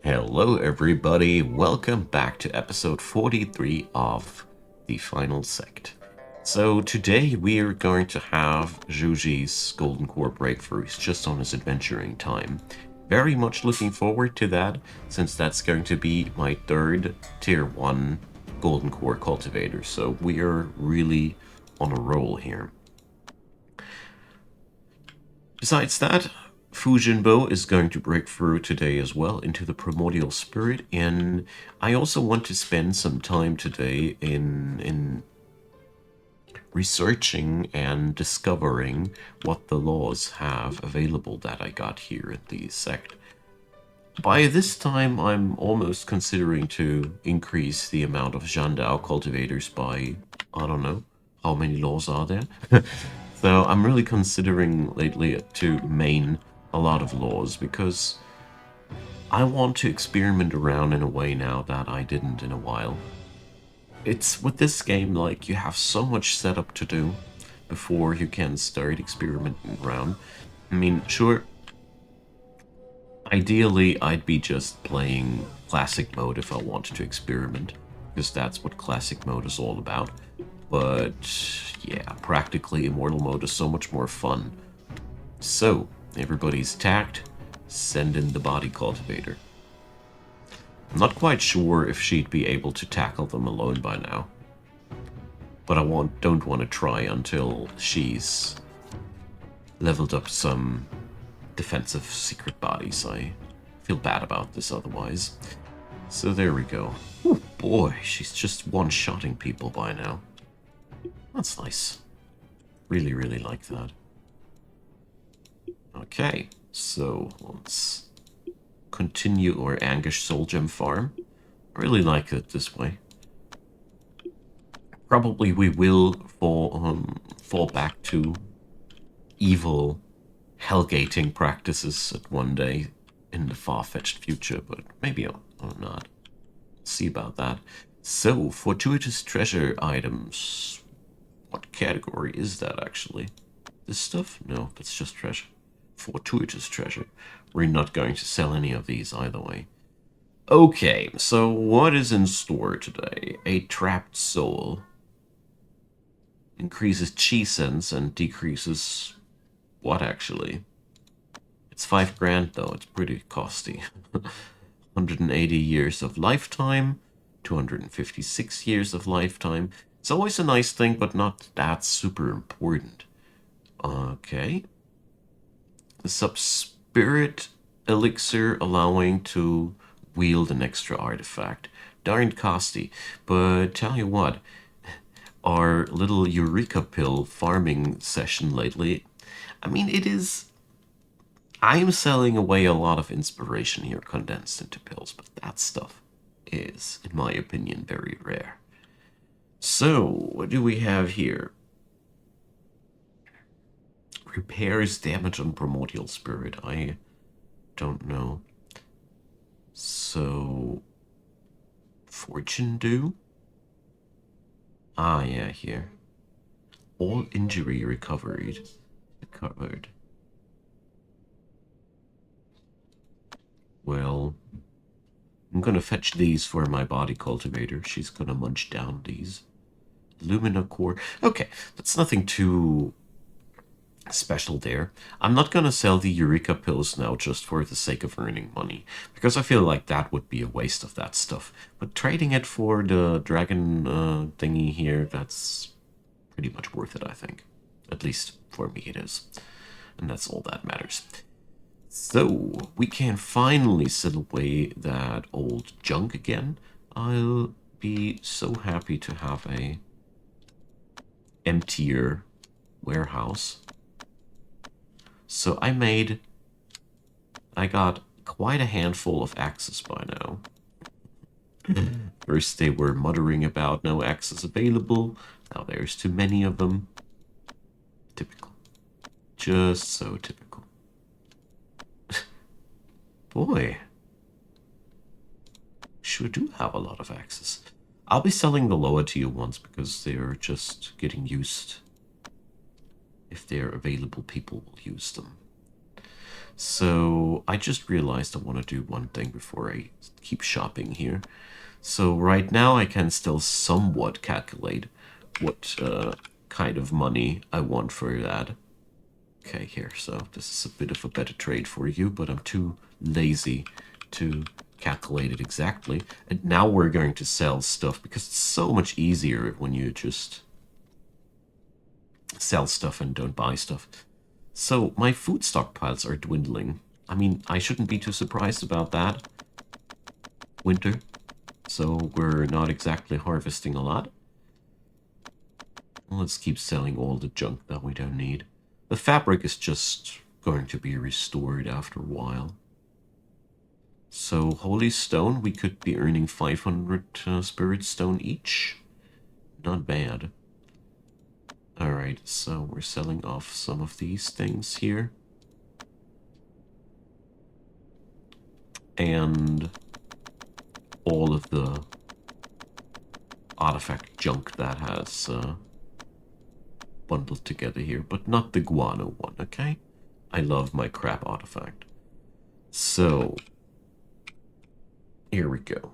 Hello everybody, welcome back to episode 43 of The Final Sect. So today we are going to have Zhuji's Golden Core breakthroughs just on his adventuring time. Very much looking forward to that, since that's going to be my third tier 1 Golden Core cultivator, so we are really on a roll here. Besides that, Fujinbo is going to break through today as well into the Primordial Spirit, and I also want to spend some time today in researching and discovering what the laws have available that I got here in the sect. By this time, I'm almost considering to increase the amount of Jandao cultivators by, I don't know, how many laws are there? So I'm really considering lately to main a lot of laws because I want to experiment around in a way now that I didn't in a while. It's with this game, like, you have so much setup to do before you can start experimenting around. I mean, sure, ideally I'd be just playing classic mode if I wanted to experiment, because that's what classic mode is all about. But yeah, practically Immortal mode is so much more fun. So, everybody's tagged, send in the body cultivator. I'm not quite sure if she'd be able to tackle them alone by now. But I don't want to try until she's leveled up some defensive secret bodies. I feel bad about this otherwise. So there we go. Oh boy, she's just one-shotting people by now. That's nice. Really, really like that. Okay, so let's continue our Angish Soul Gem farm. I really like it this way. Probably we will fall back to evil hellgating practices at one day in the far-fetched future, but maybe or not. See about that. So, fortuitous treasure items. What category is that, actually? This stuff? No, that's just treasure. Fortuitous treasure. We're not going to sell any of these either way. Okay, so what is in store today? A trapped soul. Increases chi sense and decreases what, actually? It's 5 grand though, it's pretty costly. 180 years of lifetime, 256 years of lifetime. It's always a nice thing, but not that super important. Okay. The sub-spirit elixir allowing to wield an extra artifact. Darn costly, but tell you what, our little Eureka pill farming session lately, I mean, it is... I'm selling away a lot of inspiration here condensed into pills, but that stuff is, in my opinion, very rare. So, what do we have here? Repairs damage on Primordial Spirit. I don't know. So, Fortune do? Ah, yeah, here. All injury recovered. Well, I'm gonna fetch these for my body cultivator. She's gonna munch down these. Lumina core. Okay, that's nothing too special there. I'm not gonna sell the Eureka pills now just for the sake of earning money, because I feel like that would be a waste of that stuff. But trading it for the dragon thingy here, that's pretty much worth it, I think. At least for me it is. And that's all that matters. So, we can finally sell away that old junk again. I'll be so happy to have a emptier warehouse. So I got quite a handful of axes by now. First they were muttering about no axes available, now there's too many of them. Typical. Just so typical. Boy. Sure do have a lot of axes. I'll be selling the lower tier ones because they're just getting used. If they're available, people will use them. So I just realized I want to do one thing before I keep shopping here. So right now I can still somewhat calculate what kind of money I want for that. Okay, here, so this is a bit of a better trade for you, but I'm too lazy to calculate it exactly. And now we're going to sell stuff because it's so much easier when you just sell stuff and don't buy stuff. So my food stockpiles are dwindling. I mean, I shouldn't be too surprised about that. Winter. So we're not exactly harvesting a lot. Let's keep selling all the junk that we don't need. The fabric is just going to be restored after a while. So Holy Stone, we could be earning 500 Spirit Stone each. Not bad. Alright, so we're selling off some of these things here. And all of the artifact junk that has bundled together here, but not the guano one, okay? I love my crap artifact. So, here we go.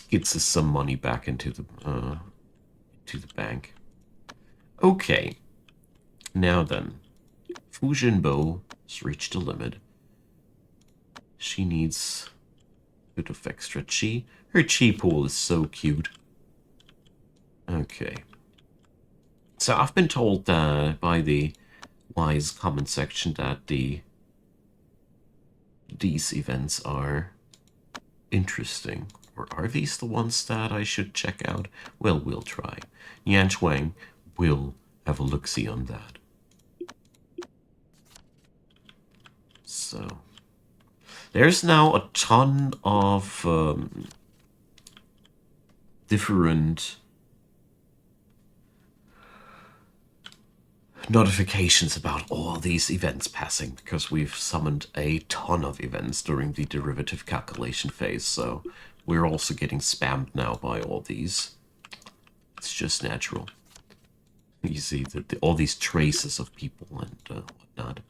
Gets us some money back into the bank. Okay. Now then, Fujinbo has reached a limit. She needs a bit of extra chi. Her chi pool is so cute. Okay. So I've been told by the wise comment section that these events are interesting. Or are these the ones that I should check out? Well, we'll try. Yan Chuang will have a look-see on that. So, there's now a ton of different notifications about all these events passing, because we've summoned a ton of events during the derivative calculation phase, so we're also getting spammed now by all these. It's just natural. You see that all these traces of people and whatnot.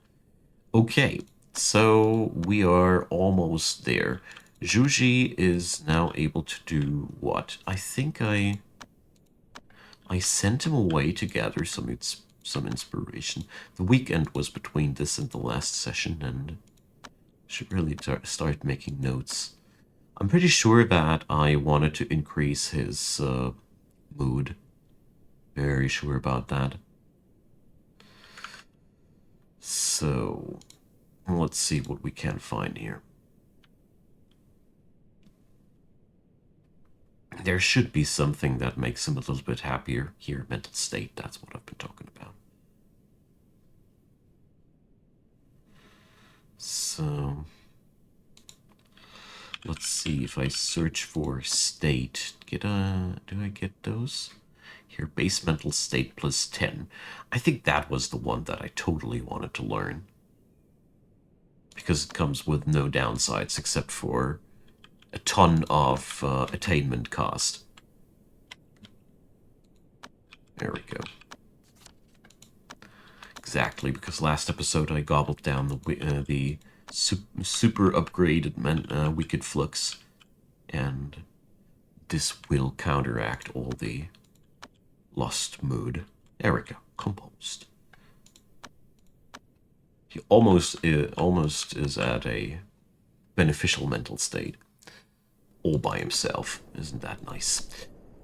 Okay, so we are almost there. Zhuji is now able to do what? I think I sent him away to gather some inspiration. The weekend was between this and the last session, and should really start making notes. I'm pretty sure that I wanted to increase his mood. Very sure about that. So, let's see what we can find here. There should be something that makes him a little bit happier here. Mental state, that's what I've been talking about. So, let's see if I search for state. Do I get those? Here, base mental state plus 10. I think that was the one that I totally wanted to learn. Because it comes with no downsides except for a ton of attainment cost. There we go. Exactly, because last episode I gobbled down the super upgraded Wicked Flux, and this will counteract all the lost mood. There we go. Composed. He almost is at a beneficial mental state. All by himself. Isn't that nice?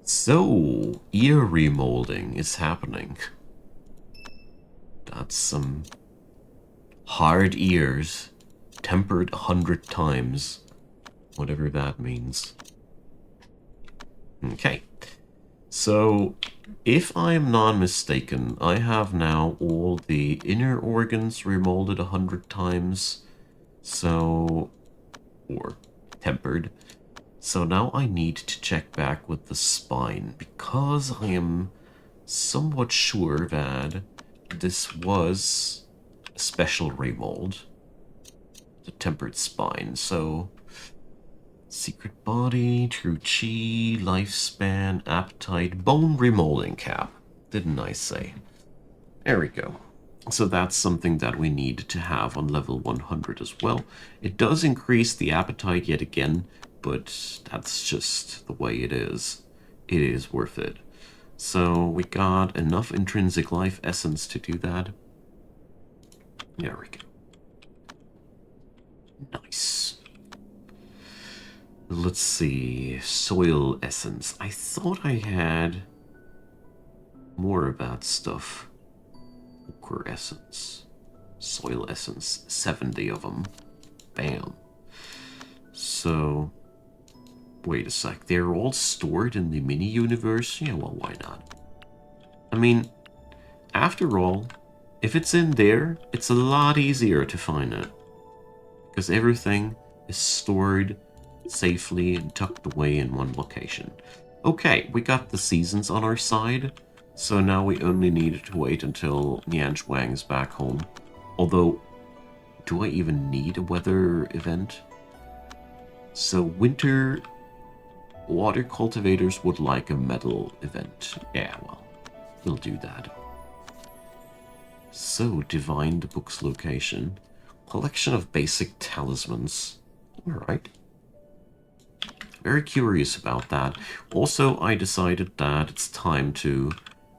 So, ear remolding is happening. That's some hard ears, tempered 100 times. Whatever that means. Okay. So, if I am not mistaken, I have now all the inner organs remolded 100 times. So, or tempered. So now I need to check back with the spine, because I am somewhat sure that this was a special remold. The tempered spine, so secret body, true chi, lifespan, appetite, bone remolding cap. Didn't I say? There we go. So that's something that we need to have on level 100 as well. It does increase the appetite yet again, but that's just the way it is. It is worth it. So we got enough intrinsic life essence to do that. There we go. Nice. Let's see. Soil essence. I thought I had more of that stuff. Ochre essence. Soil essence. 70 of them. Bam. So, wait a sec. They're all stored in the mini-universe? Yeah, well, why not? I mean, after all, if it's in there, it's a lot easier to find it. Because everything is stored safely and tucked away in one location. Okay, we got the seasons on our side, so now we only need to wait until Nianzhuang is back home. Although, do I even need a weather event? So winter water cultivators would like a metal event. Yeah, well, we'll do that. So, divine the book's location. Collection of basic talismans. Alright. Very curious about that. Also, I decided that it's time to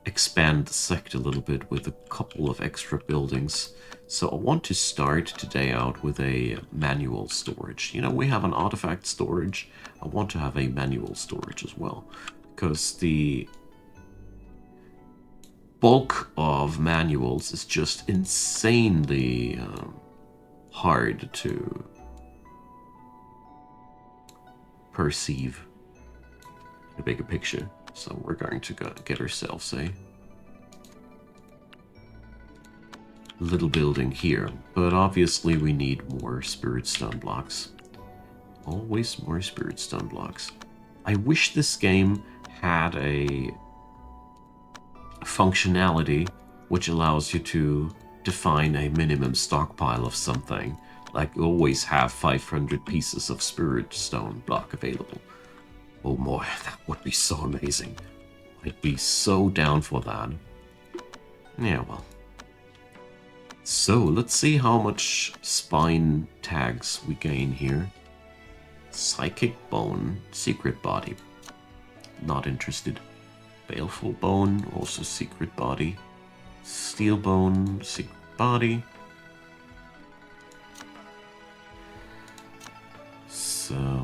expand the sect a little bit with a couple of extra buildings. So I want to start today out with a manual storage. You know, we have an artifact storage. I want to have a manual storage as well, because the bulk of manuals is just insanely hard to perceive in a bigger picture. So we're going to get ourselves a little building here, but obviously we need more spirit stone blocks. Always more spirit stone blocks. I wish this game had a functionality which allows you to define a minimum stockpile of something, like always have 500 pieces of spirit stone block available. Oh boy, that would be so amazing. I'd be so down for that. Yeah, well. So, let's see how much spine tags we gain here. Psychic Bone, Secret Body. Not interested. Baleful Bone, also Secret Body. Steel Bone, Secret Body. So...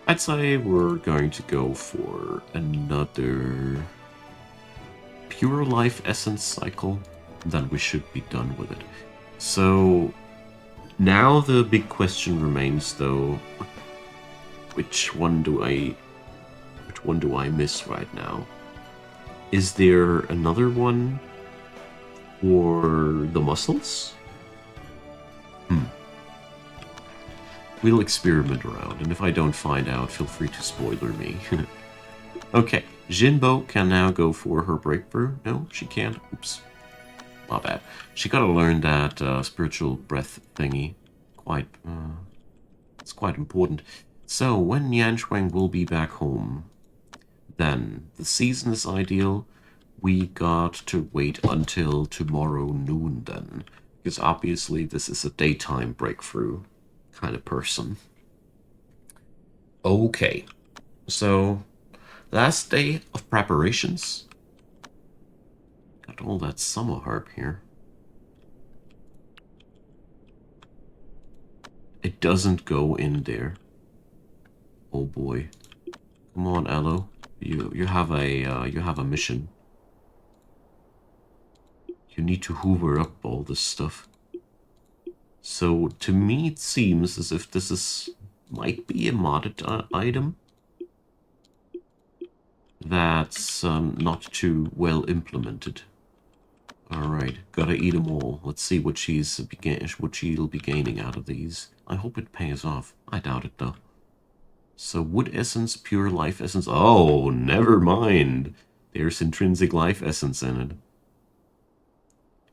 I'd say we're going to go for another Pure Life Essence cycle, then we should be done with it. So now the big question remains, though, which one do I miss right now? Is there another one for the muscles? We'll experiment around, and if I don't find out, feel free to spoiler me. Okay, Jinbo can now go for her breakthrough. No, she can't. Oops. My bad. She gotta learn that spiritual breath thingy. It's quite important. So, when Nianzhuang will be back home, then the season is ideal. We got to wait until tomorrow noon then, because obviously this is a daytime breakthrough kind of person. Okay, so last day of preparations. Got all that summer herb here. It doesn't go in there. Oh boy. Come on, Aloe. You have a mission. You need to hoover up all this stuff. So to me it seems as if this might be a modded item that's not too well implemented. Alright, gotta eat them all. Let's see what she'll be gaining out of these. I hope it pays off. I doubt it though. So wood essence, pure life essence. Oh, never mind. There's intrinsic life essence in it.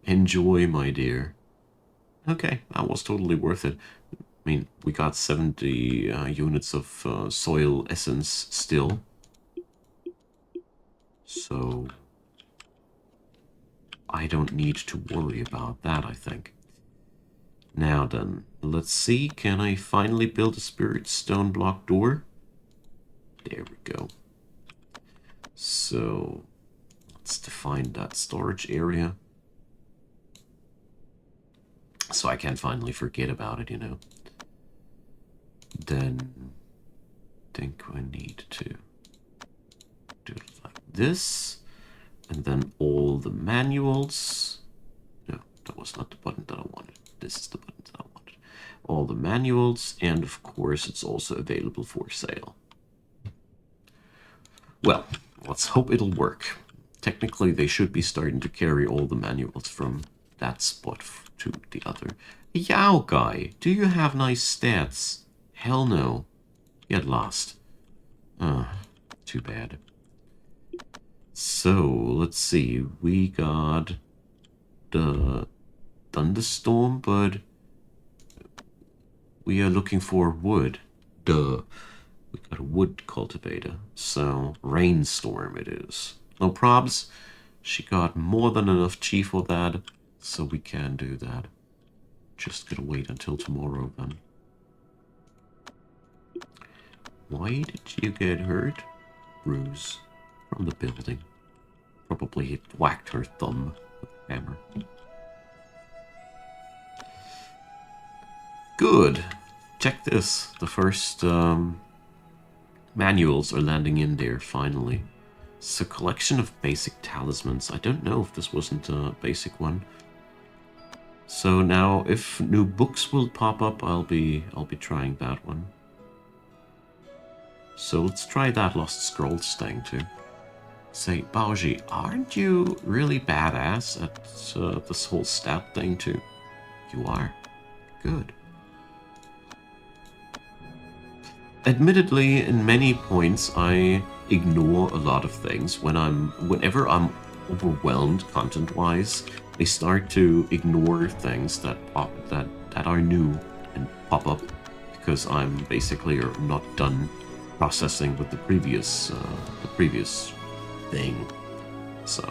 Enjoy, my dear. Okay, that was totally worth it. I mean, we got 70 units of soil essence still. So I don't need to worry about that, I think. Now then, let's see. Can I finally build a spirit stone block door? There we go. So let's define that storage area. So I can finally forget about it, you know. Then I think I need to do it like this. And then all the manuals. No, that was not the button that I wanted. This is the button that I wanted. All the manuals, and of course it's also available for sale. Well, let's hope it'll work. Technically, they should be starting to carry all the manuals from that spot to the other. Yow guy, do you have nice stats? Hell no. Get lost. Too bad. So, let's see. We got the thunderstorm, but we are looking for wood. Duh. We got a wood cultivator. So, rainstorm it is. No probs. She got more than enough chi for that, so we can do that. Just gotta wait until tomorrow then. Why did you get hurt? Bruise from the building. Probably it whacked her thumb with a hammer. Good. Check this. The first manuals are landing in there finally. It's a collection of basic talismans. I don't know if this wasn't a basic one. So now, if new books will pop up, I'll be trying that one. So let's try that Lost Scrolls thing too. Say, Baoji, aren't you really badass at this whole stat thing too? You are. Good. Admittedly, in many points, I ignore a lot of things. Whenever I'm overwhelmed content-wise, I start to ignore things that are new and pop up because I'm basically not done processing with the previous thing. So,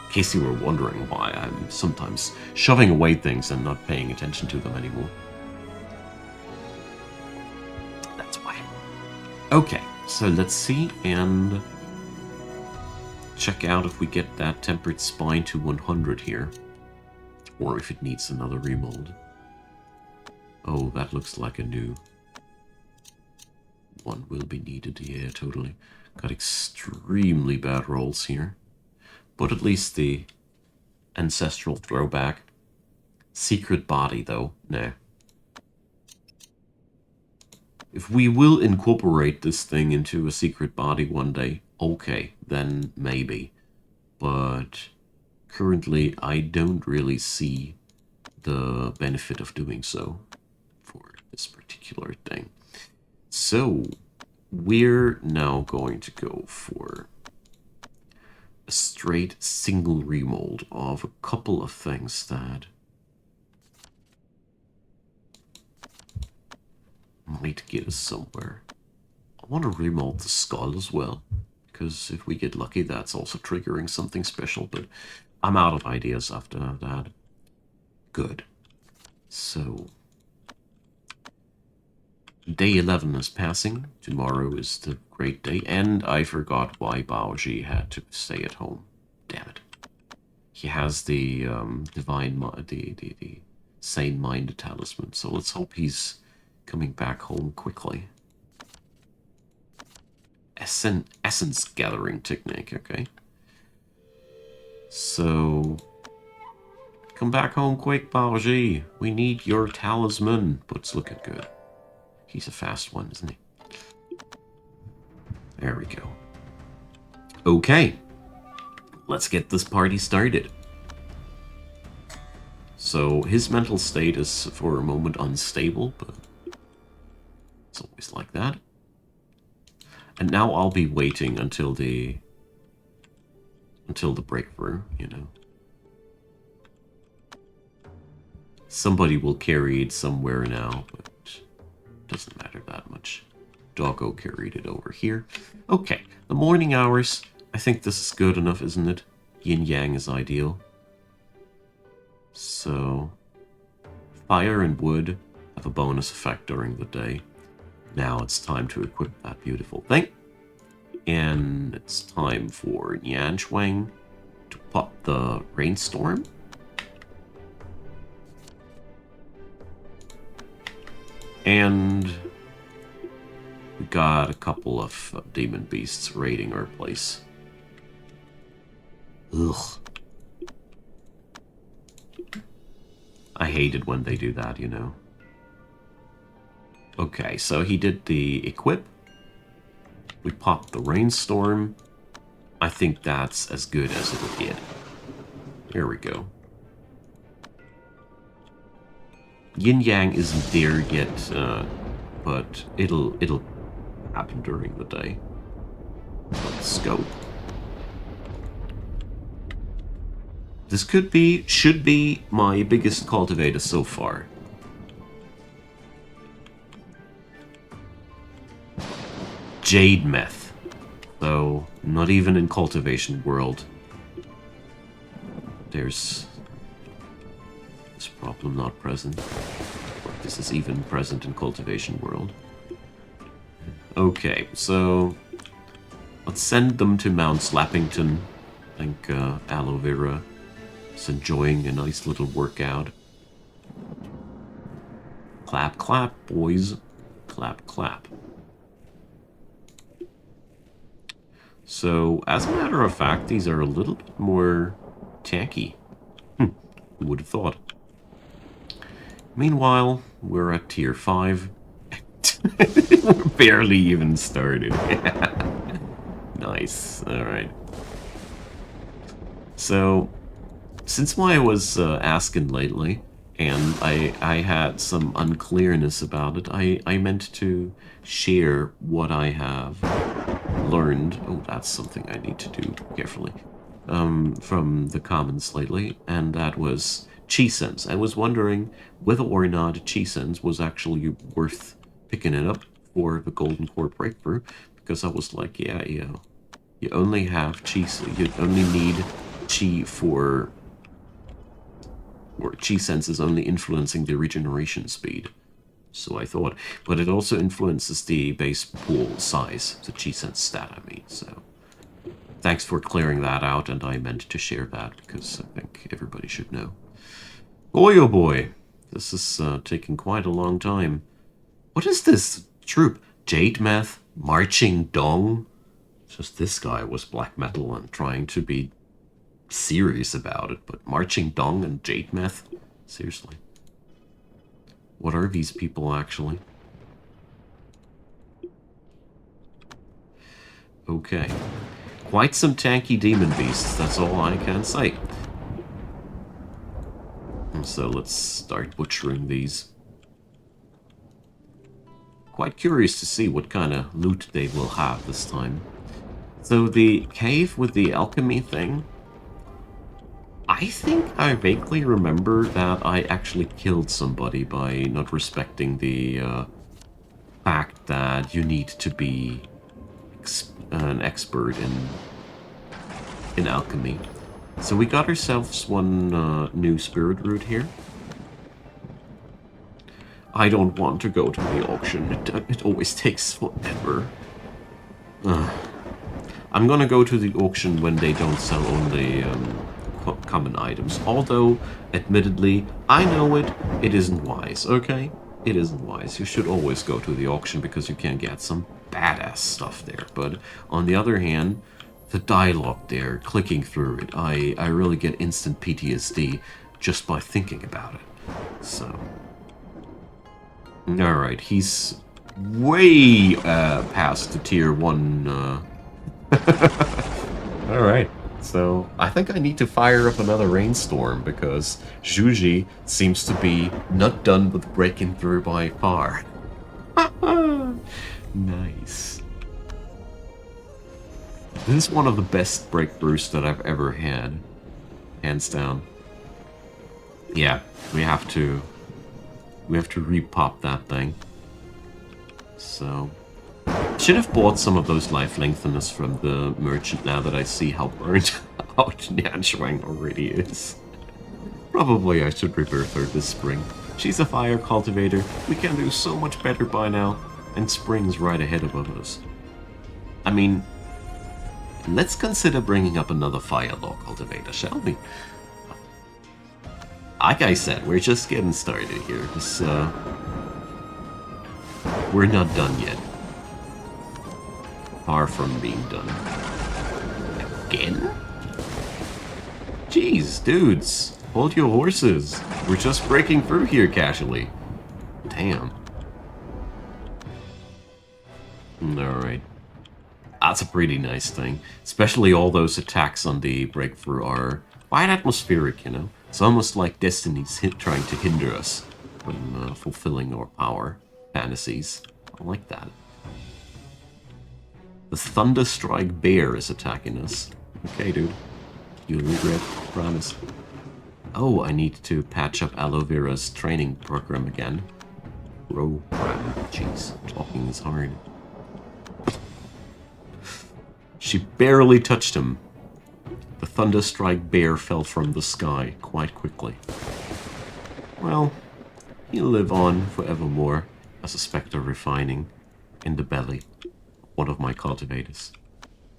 in case you were wondering why I'm sometimes shoving away things and not paying attention to them anymore. That's why. Okay, so let's see and check out if we get that tempered spine to 100 here. Or if it needs another remold. Oh, that looks like a new one will be needed. Yeah, totally. Got extremely bad rolls here. But at least the ancestral throwback. Secret body, though. No. If we will incorporate this thing into a secret body one day, okay, then maybe. But currently, I don't really see the benefit of doing so for this particular thing. So, we're now going to go for a straight single remold of a couple of things that might get us somewhere. I want to remold the skull as well, because if we get lucky, that's also triggering something special, but I'm out of ideas after that. Good. So, day 11 is passing. Tomorrow is the great day, and I forgot why Baoji had to stay at home. Damn it. He has the the sane mind talisman, so let's hope he's coming back home quickly. Essence gathering technique, okay. So, come back home quick, Baoji. We need your talisman. But it's looking good. He's a fast one, isn't he? There we go. Okay. Let's get this party started. So, his mental state is for a moment unstable, but it's always like that. And now I'll be waiting until the breakthrough, you know. Somebody will carry it somewhere now, but it doesn't matter that much. Doggo carried it over here. Okay, the morning hours, I think this is good enough, isn't it? Yin-yang is ideal. So, fire and wood have a bonus effect during the day. Now it's time to equip that beautiful thing. And it's time for Nian Shuang to pop the rainstorm. And we got a couple of demon beasts raiding our place. Ugh. I hate it when they do that, you know. Okay, so he did the equip. We popped the rainstorm. I think that's as good as it'll get. There we go. Yin-yang isn't there yet, but it'll happen during the day. Let's go. This should be my biggest cultivator so far. Jade meth. So, not even in cultivation world. There's this problem not present. Or this is even present in cultivation world. Okay, so let's send them to Mount Slappington. I think Aloe Vera is enjoying a nice little workout. Clap, clap, boys. Clap, clap. So, as a matter of fact, these are a little bit more tanky. Who would have thought? Meanwhile, we're at tier 5. We're barely even started. Nice. Alright. So, since I was asking lately, and I had some unclearness about it, I meant to share what I have learned. Oh, that's something I need to do carefully. From the comments lately, and that was Chi Sense. I was wondering whether or not Chi Sense was actually worth picking it up for the Golden Core Breakthrough, because I was like, yeah, you only have Chi, you only need Chi for, or Chi Sense is only influencing the regeneration speed. So I thought, but it also influences the base pool size, the Chi Sense stat, I mean, so. Thanks for clearing that out, and I meant to share that, because I think everybody should know. Boy, oh boy, this is taking quite a long time. What is this troop? Jade Meth? Marching Dong? Just this guy was black metal and trying to be serious about it, but Marching Dong and Jade Meth? Seriously. What are these people, actually? Okay. Quite some tanky demon beasts, that's all I can say. So let's start butchering these. Quite curious to see what kind of loot they will have this time. So the cave with the alchemy thing, I think I vaguely remember that I actually killed somebody by not respecting the fact that you need to be an expert in alchemy. So we got ourselves one new spirit root here. I don't want to go to the auction. It always takes forever. I'm gonna go to the auction when they don't sell only common items. Although, admittedly, I know it isn't wise, okay? It isn't wise. You should always go to the auction because you can get some badass stuff there. But on the other hand, the dialogue there, clicking through it, I really get instant PTSD just by thinking about it. So, alright, he's way past the tier 1. Alright, so I think I need to fire up another rainstorm because Zhuji seems to be not done with breaking through by far. Nice. This is one of the best breakthroughs that I've ever had. Hands down. Yeah, we have to repop that thing. So, Should have bought some of those life lengtheners from the merchant now that I see how burnt out Nianshuang already is. Probably I should rebirth her this spring. She's a fire cultivator. We can do so much better by now. And spring's right ahead above us. I mean, let's consider bringing up another fire law cultivator, shall we? Like I said, we're just getting started here. This, we're not done yet. Far from being done. Again? Jeez, dudes. Hold your horses. We're just breaking through here casually. Damn. Alright. That's a pretty nice thing. Especially all those attacks on the breakthrough are quite atmospheric, you know? It's almost like Destiny's trying to hinder us from fulfilling our power fantasies. I like that. The Thunderstrike Bear is attacking us. Okay, dude. You'll regret, I promise. Oh, I need to patch up Aloe Vera's training program again. Program. Jeez, talking is hard. She barely touched him. The Thunderstrike Bear fell from the sky quite quickly. Well, he'll live on forevermore as a spectre refining in the belly of one of my cultivators.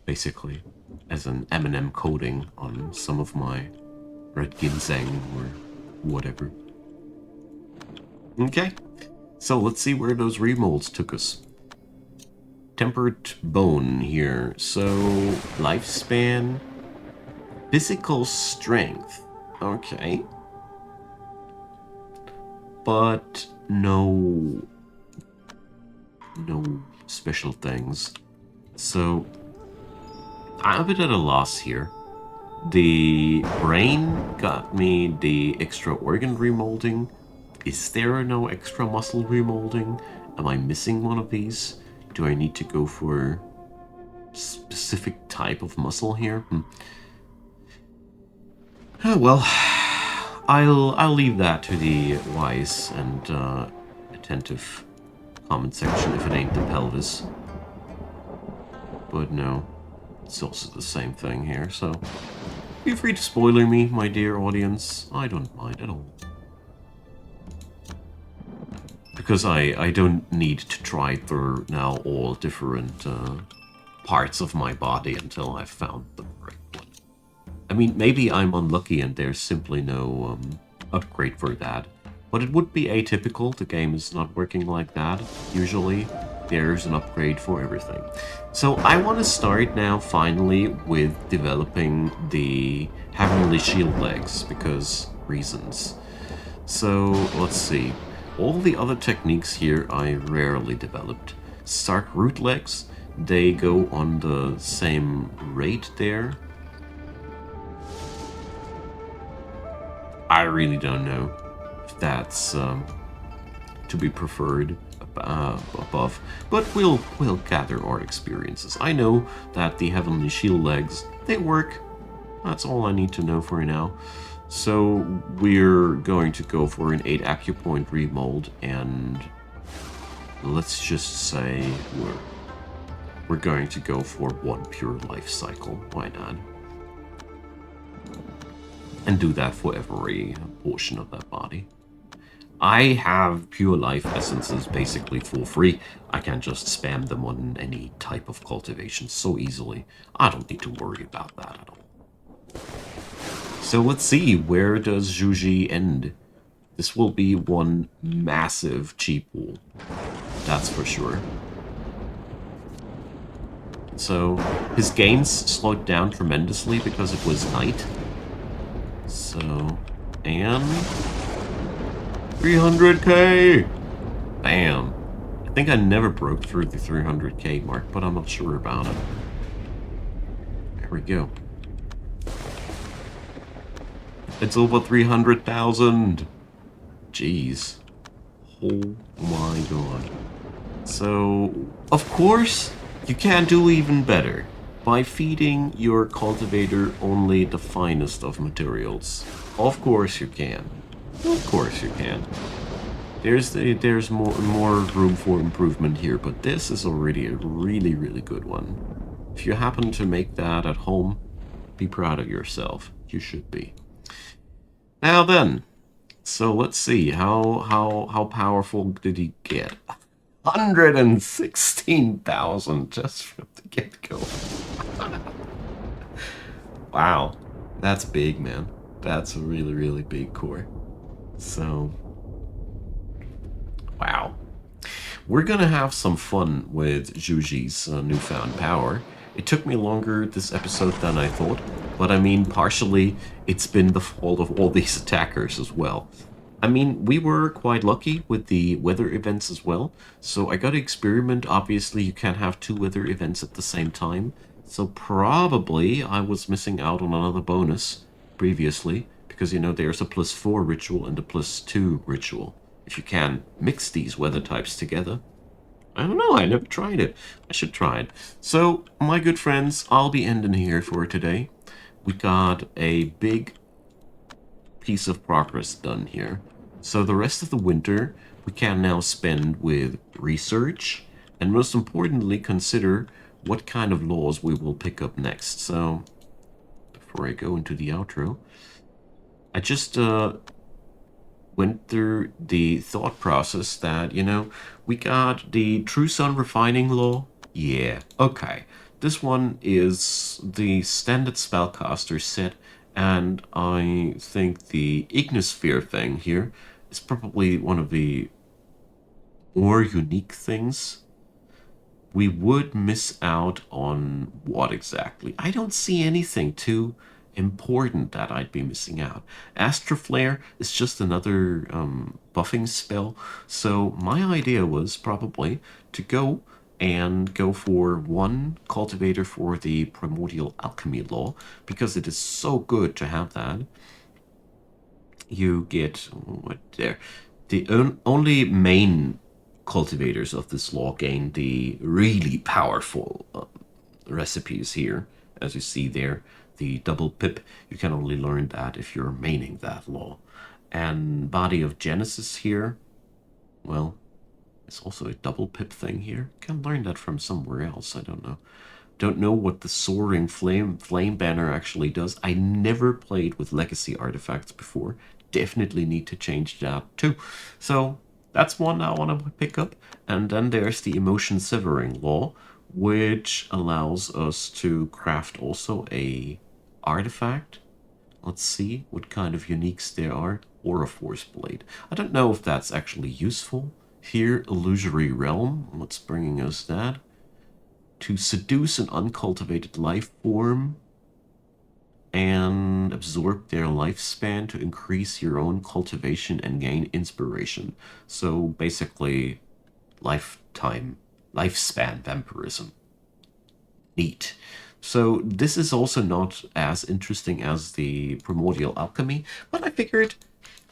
Basically, as an M&M coating on some of my red ginseng or whatever. Okay, so let's see where those remolds took us. Tempered bone here, so lifespan, physical strength, okay. But no special things. So I'm a bit at a loss here. The brain got me the extra organ remolding. Is there no extra muscle remolding? Am I missing one of these? Do I need to go for a specific type of muscle here? Oh, well, I'll leave that to the wise and attentive comment section if it ain't the pelvis. But no, it's also the same thing here, so feel free to spoiler me, my dear audience. I don't mind at all. Because I don't need to try through now all different parts of my body until I've found the right one. I mean, maybe I'm unlucky and there's simply no upgrade for that. But it would be atypical. The game is not working like that. Usually, there's an upgrade for everything. So I want to start now, finally, with developing the Heavenly Shield legs, because reasons. So, let's see. All the other techniques here I rarely developed. Stark Root legs, they go on the same rate there. I really don't know if that's to be preferred above, but we'll gather our experiences. I know that the Heavenly Shield legs, they work. That's all I need to know for now. So we're going to go for an 8 acupoint remold, and let's just say we're going to go for 1 pure life cycle. Why not? And do that for every portion of that body. I have pure life essences basically for free. I can just spam them on any type of cultivation so easily. I don't need to worry about that at all. So let's see, where does Zhuji end? This will be one massive chi pool. That's for sure. So his gains slowed down tremendously because it was night. So, and 300k! Bam. I think I never broke through the 300k mark, but I'm not sure about it. There we go. It's over 300,000. Jeez. Oh my god. So, of course, you can do even better by feeding your cultivator only the finest of materials. Of course you can. Of course you can. There's more room for improvement here, but this is already a really, really good one. If you happen to make that at home, be proud of yourself. You should be. Now then, so let's see how powerful did he get? 116,000 just from the get-go. Wow, that's big, man. That's a really, really big core. So, wow. We're gonna have some fun with Juji's newfound power. It took me longer this episode than I thought, but I mean, partially it's been the fault of all these attackers as well. I mean, we were quite lucky with the weather events as well, so I got to experiment. Obviously, you can't have two weather events at the same time, so probably I was missing out on another bonus previously, because, you know, there's a +4 ritual and a +2 ritual. If you can mix these weather types together. I don't know, I never tried it. I should try it. So, my good friends, I'll be ending here for today. We got a big piece of progress done here. So the rest of the winter we can now spend with research and most importantly consider what kind of laws we will pick up next. So before I go into the outro, I just went through the thought process that, you know, we got the True Sun refining law. Yeah, okay. This one is the standard spellcaster set, and I think the Ignisphere thing here is probably one of the more unique things. We would miss out on what exactly? I don't see anything too important that I'd be missing out. Astroflare is just another buffing spell, so my idea was probably to go for one cultivator for the Primordial Alchemy Law, because it is so good to have that. You get what there. The only main cultivators of this law gain the really powerful recipes here, as you see there. The double pip, you can only learn that if you're maining that law. And Body of Genesis here, well, it's also a double pip thing here. Can learn that from somewhere else, I don't know. Don't know what the Soaring Flame Banner actually does. I never played with legacy artifacts before. Definitely need to change that too. So that's one I want to pick up. And then there's the Emotion Severing Law, which allows us to craft also a artifact. Let's see what kind of uniques there are. Or a Force Blade. I don't know if that's actually useful. Here, Illusory Realm. What's bringing us that? To seduce an uncultivated life form and absorb their lifespan to increase your own cultivation and gain inspiration. So basically, lifespan vampirism. Neat. So this is also not as interesting as the Primordial Alchemy, but I figured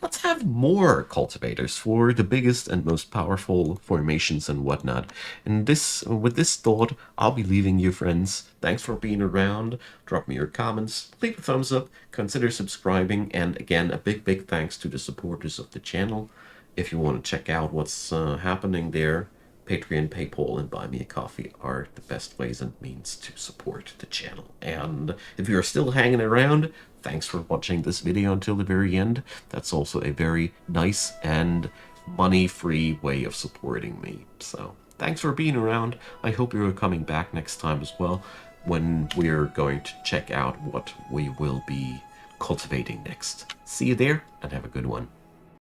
let's have more cultivators for the biggest and most powerful formations and whatnot. And with this thought, I'll be leaving you, friends. Thanks for being around. Drop me your comments, leave a thumbs up, consider subscribing, and again, a big thanks to the supporters of the channel. If you want to check out what's happening there, Patreon, PayPal, and Buy Me a Coffee are the best ways and means to support the channel. And if you're still hanging around, thanks for watching this video until the very end. That's also a very nice and money-free way of supporting me. So thanks for being around. I hope you're coming back next time as well, when we're going to check out what we will be cultivating next. See you there, and have a good one.